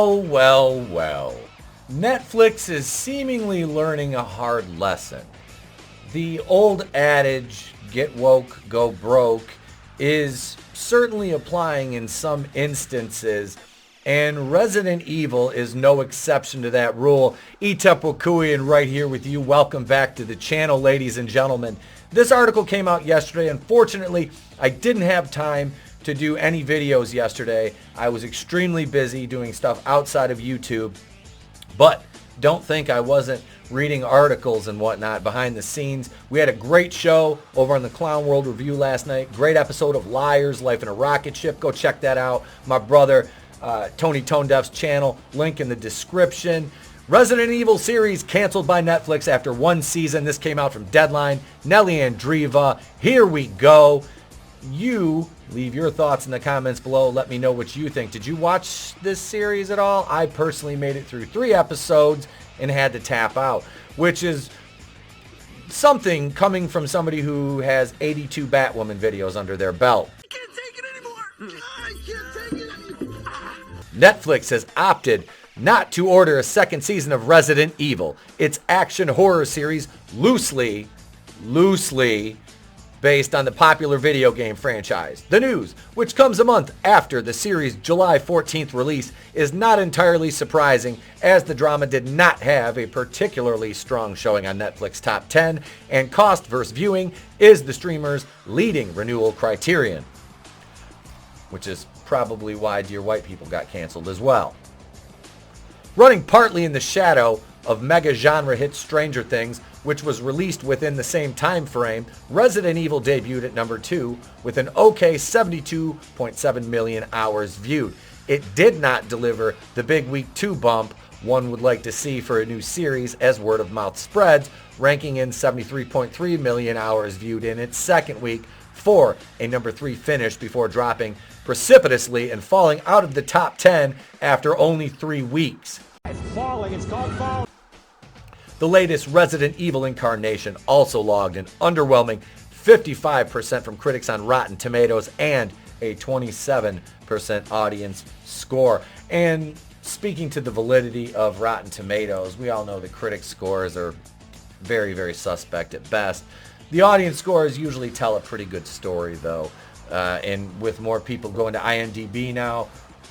Well, well, well. Netflix is seemingly learning a hard lesson. The old adage, get woke, go broke, is certainly applying in some instances, and Resident Evil is no exception to that rule. Etep Wakuian right here with you. Welcome back to the channel, ladies and gentlemen. This article came out yesterday. Unfortunately, I didn't have time to do any videos yesterday. I was extremely busy doing stuff outside of YouTube, but don't think I wasn't reading articles and whatnot behind the scenes. We had a great show over on the Clown World Review last night. Great episode of Liars, Life in a Rocket Ship. Go check that out. My brother, ToneDef's channel, link in the description. Resident Evil series canceled by Netflix after one season. This came out from Deadline. Nelly Andriva. Here we go. You leave your thoughts in the comments below. Let me know what you think. Did you watch this series at all? I personally made it through 3 episodes and had to tap out, which is something coming from somebody who has 82 Batwoman videos under their belt. I can't take it anymore. I can't take it anymore. Netflix has opted not to order a second season of Resident Evil. Its action horror series loosely based on the popular video game franchise. The news, which comes a month after the series' July 14th release, is not entirely surprising, as the drama did not have a particularly strong showing on Netflix Top 10, and cost versus viewing is the streamer's leading renewal criterion, which is probably why Dear White People got canceled as well. Running partly in the shadow of mega genre hit Stranger Things, which was released within the same time frame, Resident Evil debuted at number 2 with an okay 72.7 million hours viewed. It did not deliver the big week 2 bump one would like to see for a new series as word of mouth spreads, ranking in 73.3 million hours viewed in its second week for a number 3 finish before dropping precipitously and falling out of the top 10 after only 3 weeks. It's falling. It's called falling. The latest Resident Evil incarnation also logged an underwhelming 55% from critics on Rotten Tomatoes and a 27% audience score. And speaking to the validity of Rotten Tomatoes, we all know the critic scores are very, very suspect at best. The audience scores usually tell a pretty good story, though. And with more people going to IMDb now,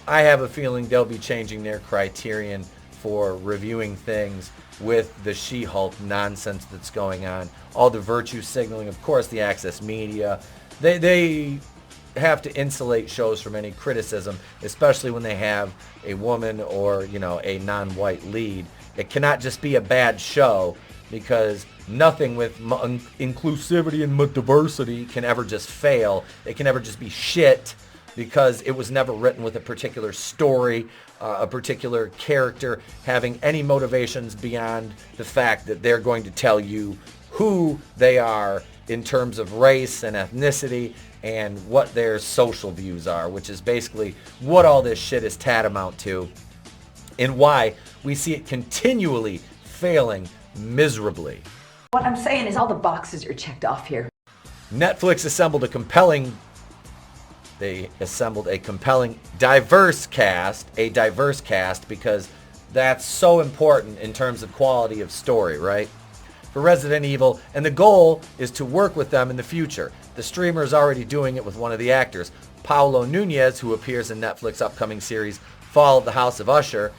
I have a feeling they'll be changing their criterion for reviewing things with the She-Hulk nonsense that's going on. All the virtue signaling, of course, the access media. They have to insulate shows from any criticism, especially when they have a woman or, a non-white lead. It cannot just be a bad show, because nothing with inclusivity and diversity can ever just fail. It can ever just be shit, because it was never written with a particular story, a particular character having any motivations beyond the fact that they're going to tell you who they are in terms of race and ethnicity and what their social views are, which is basically what all this shit is tantamount to, and why we see it continually failing miserably. What I'm saying is all the boxes are checked off here. Netflix assembled a compelling diverse cast, because that's so important in terms of quality of story, right? For Resident Evil, and the goal is to work with them in the future. The streamer is already doing it with one of the actors, Paulo Nunez, who appears in Netflix's upcoming series Fall of the House of Usher,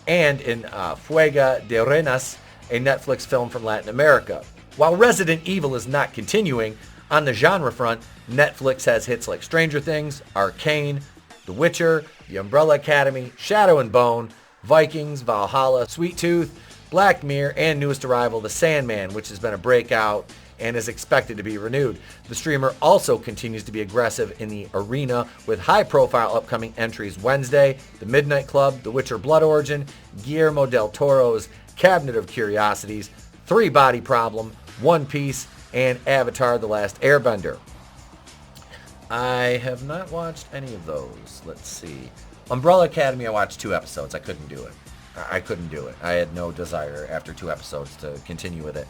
and in Fuega de Renas, a Netflix film from Latin America. While Resident Evil is not continuing, on the genre front, Netflix has hits like Stranger Things, Arcane, The Witcher, The Umbrella Academy, Shadow and Bone, Vikings, Valhalla, Sweet Tooth, Black Mirror, and newest arrival, The Sandman, which has been a breakout and is expected to be renewed. The streamer also continues to be aggressive in the arena with high-profile upcoming entries Wednesday, The Midnight Club, The Witcher Blood Origin, Guillermo del Toro's Cabinet of Curiosities, 3 Body Problem, One Piece, and Avatar: The Last Airbender. I have not watched any of those. Let's see. Umbrella Academy, I watched 2 episodes. I couldn't do it. I had no desire after 2 episodes to continue with it.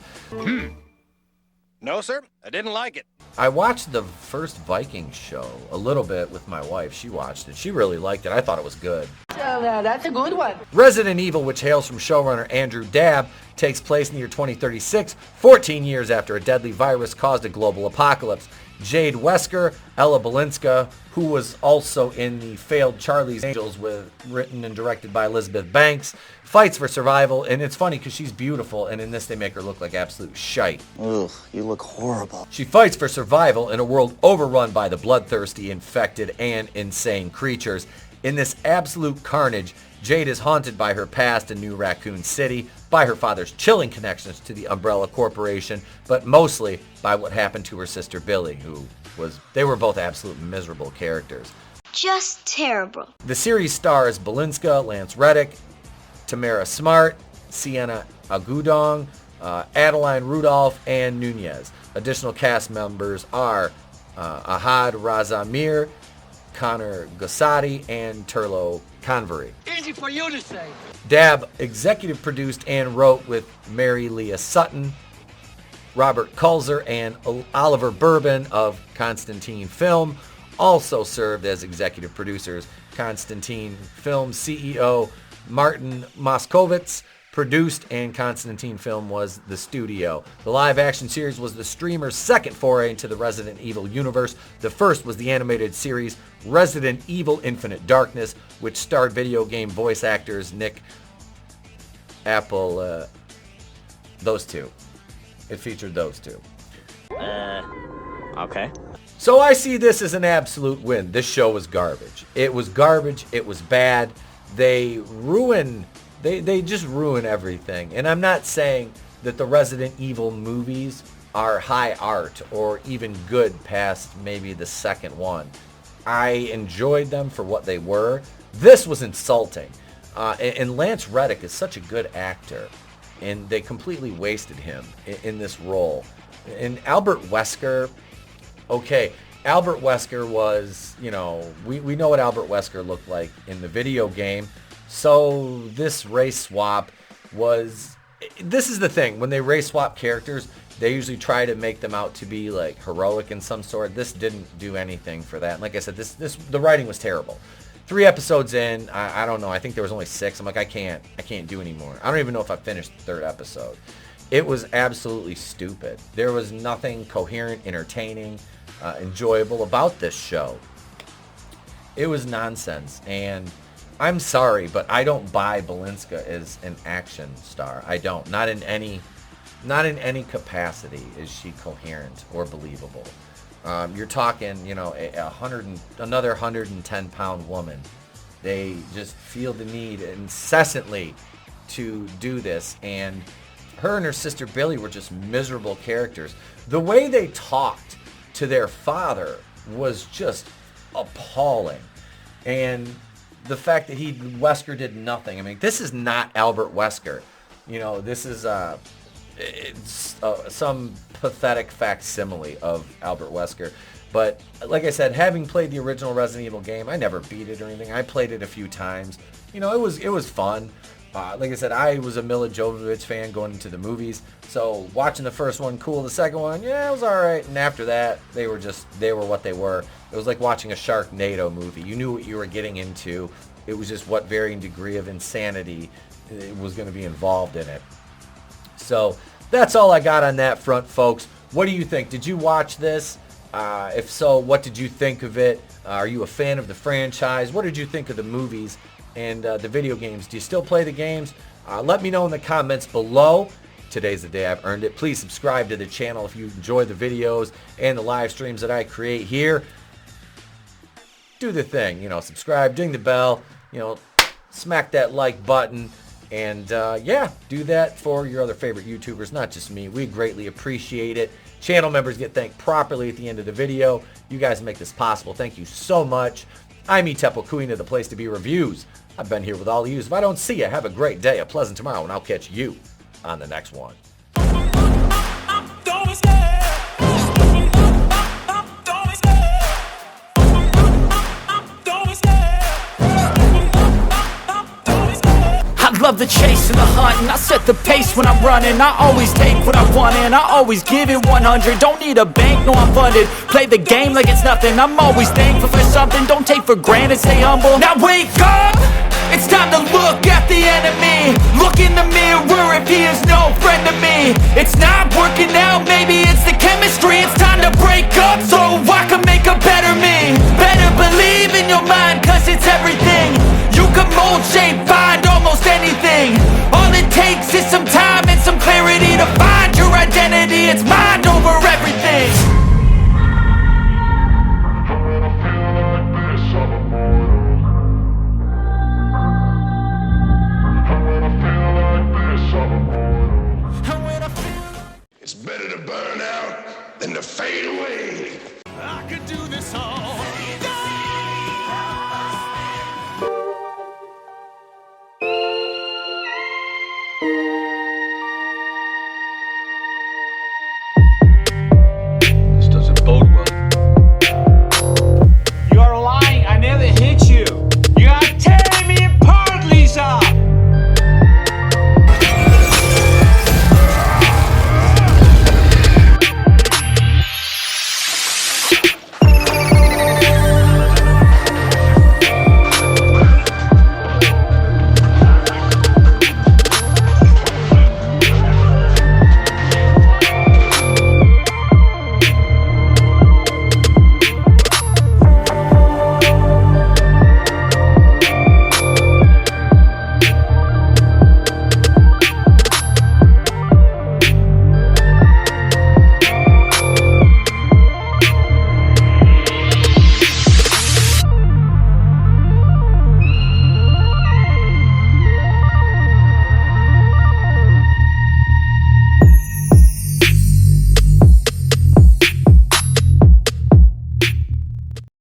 No, sir. I didn't like it. I watched the first Viking show a little bit with my wife. She watched it. She really liked it. I thought it was good. That's a good one. Resident Evil, which hails from showrunner Andrew Dabb, takes place in the year 2036, 14 years after a deadly virus caused a global apocalypse. Jade Wesker, Ella Balinska, who was also in the failed Charlie's Angels, written and directed by Elizabeth Banks, fights for survival. And it's funny because she's beautiful, and in this they make her look like absolute shite. Ugh, you look horrible. She fights for survival in a world overrun by the bloodthirsty, infected, and insane creatures. In this absolute carnage, Jade is haunted by her past in New Raccoon City, by her father's chilling connections to the Umbrella Corporation, but mostly by what happened to her sister Billy, they were both absolute miserable characters. Just terrible. The series stars Balinska, Lance Reddick, Tamara Smart, Sienna Agudong, Adeline Rudolph, and Nunez. Additional cast members are Ahad Razamir, Connor Gossati, and Turlo Convery. Easy for you to say. Dabb executive produced and wrote with Mary Leah Sutton, Robert Kulzer, and Oliver Bourbon of Constantine Film also served as executive producers. Constantine Film CEO Martin Moskovitz produced, and Constantine Film was the studio. The live-action series was the streamer's second foray into the Resident Evil universe. The first was the animated series Resident Evil Infinite Darkness, which starred video game voice actors Nick Apple, those two. It featured those two. Okay. So I see this as an absolute win. This show was garbage. It was garbage. It was bad. They just ruin everything. And I'm not saying that the Resident Evil movies are high art or even good past maybe the second one. I enjoyed them for what they were. This was insulting. And Lance Reddick is such a good actor, and they completely wasted him in this role. And Albert Wesker, okay, Albert Wesker was, we know what Albert Wesker looked like in the video game. So this race swap this is the thing. When they race swap characters, they usually try to make them out to be like heroic in some sort. This didn't do anything for that. And like I said, the writing was terrible. 3 episodes in, I don't know. I think there was only 6. I'm like, I can't do anymore. I don't even know if I finished the 3rd episode. It was absolutely stupid. There was nothing coherent, entertaining, enjoyable about this show. It was nonsense. And I'm sorry, but I don't buy Balinska as an action star. I don't. Not in any capacity is she coherent or believable. You're talking, another 110-pound woman. They just feel the need incessantly to do this, and her and her sister Billy were just miserable characters. The way they talked to their father was just appalling, and the fact that Wesker did nothing. I mean, this is not Albert Wesker. This is some pathetic facsimile of Albert Wesker. But like I said, having played the original Resident Evil game, I never beat it or anything. I played it a few times. It was fun. Like I said, I was a Mila Jovovich fan going into the movies. So watching the first one, cool. The second one, yeah, it was all right. And after that, they were what they were. It was like watching a Sharknado movie. You knew what you were getting into. It was just what varying degree of insanity was going to be involved in it. So that's all I got on that front, folks. What do you think? Did you watch this? If so, what did you think of it? Are you a fan of the franchise? What did you think of the movies and the video games? Do you still play the games? Let me know in the comments below. Today's the day I've earned it. Please subscribe to the channel if you enjoy the videos and the live streams that I create here. Do the thing, subscribe, ding the bell, smack that like button. And yeah, do that for your other favorite YouTubers, not just me. We greatly appreciate it. Channel members get thanked properly at the end of the video. You guys make this possible. Thank you so much. I'm Tepo Queen of the Place to Be Reviews. I've been here with all of you. If I don't see you, have a great day, a pleasant tomorrow, and I'll catch you on the next one. love the chase and the hunt, and I set the pace when I'm running. I always take what I want and I always give it 100. Don't need a bank, no I'm funded. Play the game like it's nothing. I'm always thankful for something. Don't take for granted, stay humble. Now wake up! It's time to look at the enemy. Look in the mirror if he is no friend to me. It's not working out, maybe it's the chemistry. It's time to break up so I can make a better me. Better believe in your mind, cause it's everything. You can mold, shape, find almost anything. All it takes is some time and some clarity to find your identity. It's mind over everything. It's better to burn out than to fade away. I could do this all